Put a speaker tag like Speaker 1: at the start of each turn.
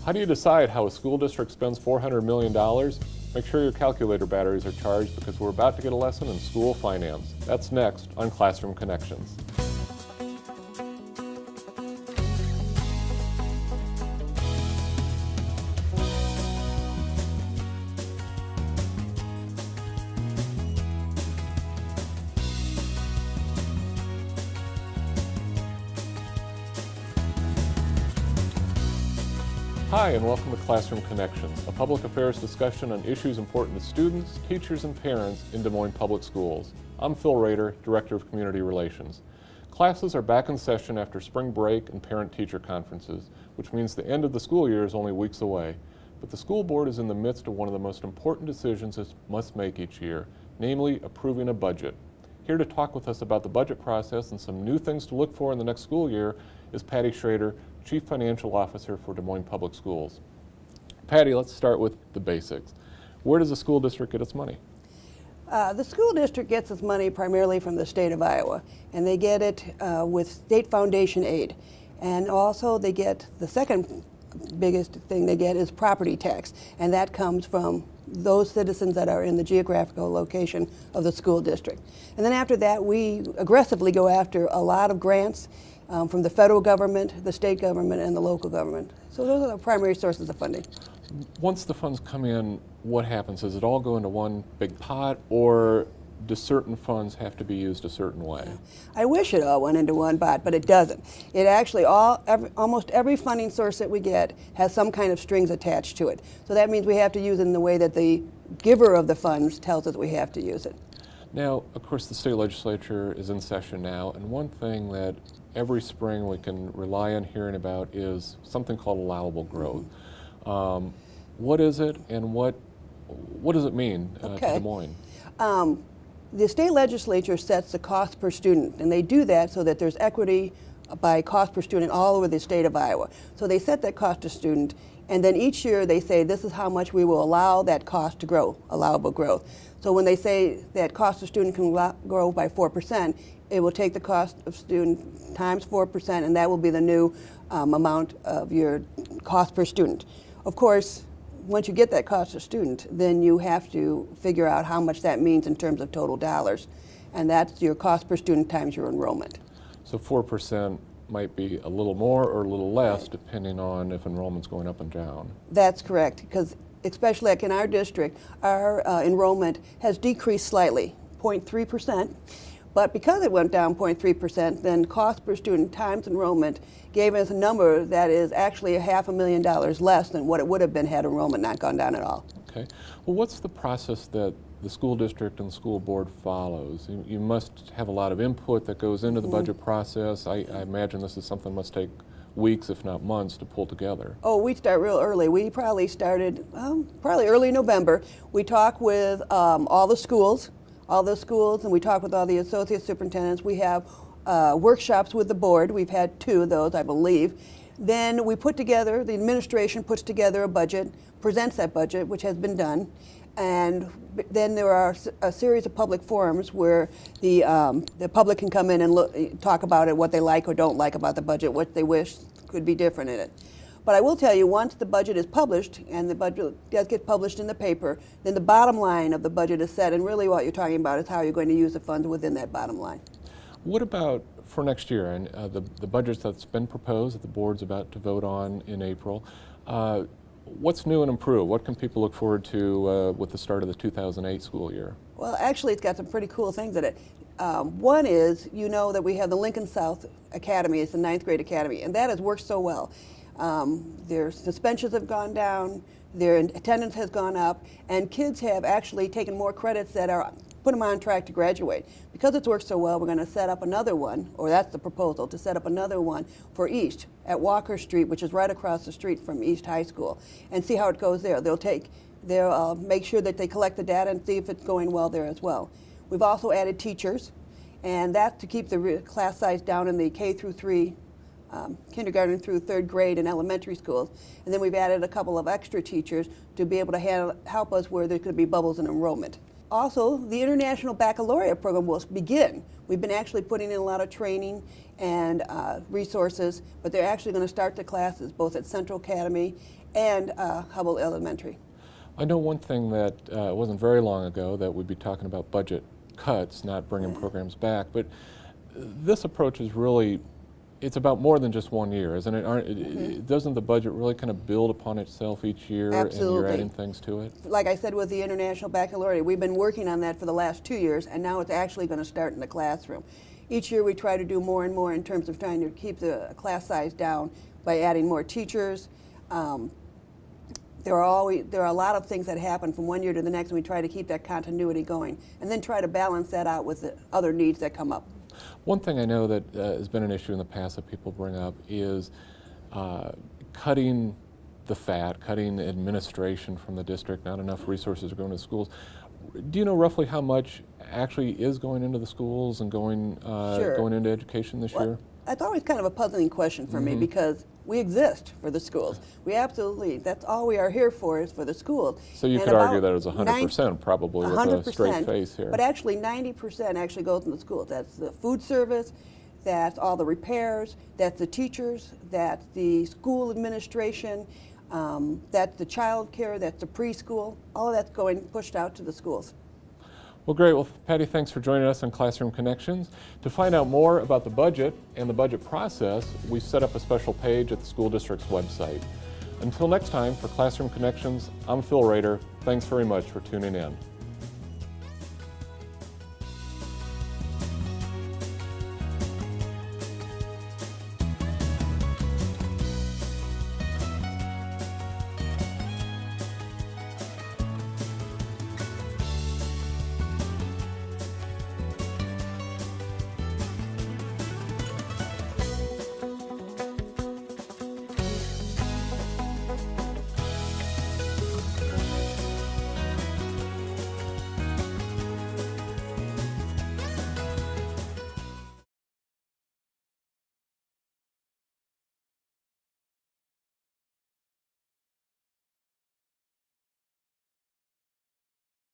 Speaker 1: How do you decide how a school district spends $400 million? Make sure your calculator batteries are charged because we're about to get a lesson in school finance. That's next on Classroom Connections. Hi, and welcome to Classroom Connections, a public affairs discussion on issues important to students, teachers, and parents in Des Moines Public Schools. I'm Phil Roeder, Director of Community Relations. Classes are back in session after spring break and parent-teacher conferences, which means the end of the school year is only weeks away. But the school board is in the midst of one of the most important decisions it must make each year, namely approving a budget. Here to talk with us about the budget process and some new things to look for in the next school year is Patti Schroeder, Chief Financial Officer for Des Moines Public Schools. Patti, let's start with the basics. Where does the school district get its money?
Speaker 2: The school district gets its money primarily from the state of Iowa, and they get it with state foundation aid. And also they get, the second biggest thing they get is property tax, and that comes from those citizens that are in the geographical location of the school district. And then after that, we aggressively go after a lot of grants from the federal government, the state government, and the local government. So those are the primary sources of funding.
Speaker 1: Once the funds come in, what happens? Does it all go into one big pot, or do certain funds have to be used a certain way?
Speaker 2: I wish it all went into one pot, but it doesn't. It actually, almost every funding source that we get has some kind of strings attached to it. So that means we have to use it in the way that the giver of the funds tells us we have to use it.
Speaker 1: Now, of course, the state legislature is in session now, and one thing that every spring we can rely on hearing about is something called allowable growth. What is it, and what does it mean to Des Moines?
Speaker 2: The state legislature sets the cost per student, and they do that so that there's equity by cost per student all over the state of Iowa. So they set that cost per student, and then each year they say this is how much we will allow that cost to grow, allowable growth. So when they say that cost per student can grow by 4%, it will take the cost of student times 4%, and that will be the new amount of your cost per student. Of course, once you get that cost per student, then you have to figure out how much that means in terms of total dollars, and that's your cost per student times your enrollment.
Speaker 1: So 4% might be a little more or a little less, depending on if enrollment's going up and down.
Speaker 2: That's correct, because especially like in our district, our enrollment has decreased slightly, 0.3%. But because it went down 0.3%, then cost per student times enrollment gave us a number that is actually $500,000 less than what it would have been had enrollment not gone down at all.
Speaker 1: Okay. Well, what's the process that the school district and the school board follows? You must have a lot of input that goes into the budget process. I imagine this is something that must take weeks, if not months, to pull together.
Speaker 2: Oh, we start real early. We probably started probably early November. We talk with all the schools, and we talk with all the associate superintendents. We have workshops with the board. We've had 2 of those, I believe. Then we put together, the administration puts together a budget, presents that budget, which has been done, and then there are a series of public forums where the public can come in and talk about it, what they like or don't like about the budget, what they wish could be different in it. But I will tell you, once the budget is published, and the budget does get published in the paper, then the bottom line of the budget is set, and really what you're talking about is how you're going to use the funds within that bottom line.
Speaker 1: What about for next year, and the budget that's been proposed that the board's about to vote on in April? What's new and improved? What can people look forward to with the start of the 2008 school year? Well,
Speaker 2: actually, it's got some pretty cool things in it. One is, you know that we have the Lincoln South Academy, it's the 9th grade academy, and that has worked so well. Their suspensions have gone down, their attendance has gone up, and kids have actually taken more credits that put them on track to graduate. Because it's worked so well, we're going to set up another one, or that's the proposal, to set up another one for East at Walker Street, which is right across the street from East High School, and see how it goes there. They'll make sure that they collect the data and see if it's going well there as well. We've also added teachers, and that's to keep the class size down in the K through 3 kindergarten through 3rd grade in elementary schools. And then we've added a couple of extra teachers to be able to help us where there could be bubbles in enrollment. Also, the International Baccalaureate program will begin. We've been actually putting in a lot of training and resources, but they're actually going to start the classes both at Central Academy and Hubble Elementary.
Speaker 1: I know one thing that it wasn't very long ago that we'd be talking about budget cuts, not bringing programs back, but this approach is really, it's about more than just 1 year, isn't it? Doesn't the budget really kind of build upon itself each year?
Speaker 2: Absolutely.
Speaker 1: And you're adding things to it?
Speaker 2: Like I said with the International Baccalaureate, we've been working on that for the last 2 years, and now it's actually going to start in the classroom. Each year we try to do more and more in terms of trying to keep the class size down by adding more teachers. There are a lot of things that happen from 1 year to the next, and we try to keep that continuity going, and then try to balance that out with the other needs that come up.
Speaker 1: One thing I know that has been an issue in the past that people bring up is cutting the fat, cutting administration from the district. Not enough resources are going to schools. Do you know roughly how much actually is going into the schools and going into education this year?
Speaker 2: That's always kind of a puzzling question for me, because we exist for the schools. We absolutely, that's all we are here for, is for the schools.
Speaker 1: So you could argue that it was 100% probably with a straight face here.
Speaker 2: But actually 90% actually goes in the schools. That's the food service, that's all the repairs, that's the teachers, that's the school administration, that's the child care, that's the preschool. All of that's pushed out to the schools.
Speaker 1: Well, great. Well, Patti, thanks for joining us on Classroom Connections. To find out more about the budget and the budget process, we've set up a special page at the school district's website. Until next time, for Classroom Connections, I'm Phil Roeder. Thanks very much for tuning in.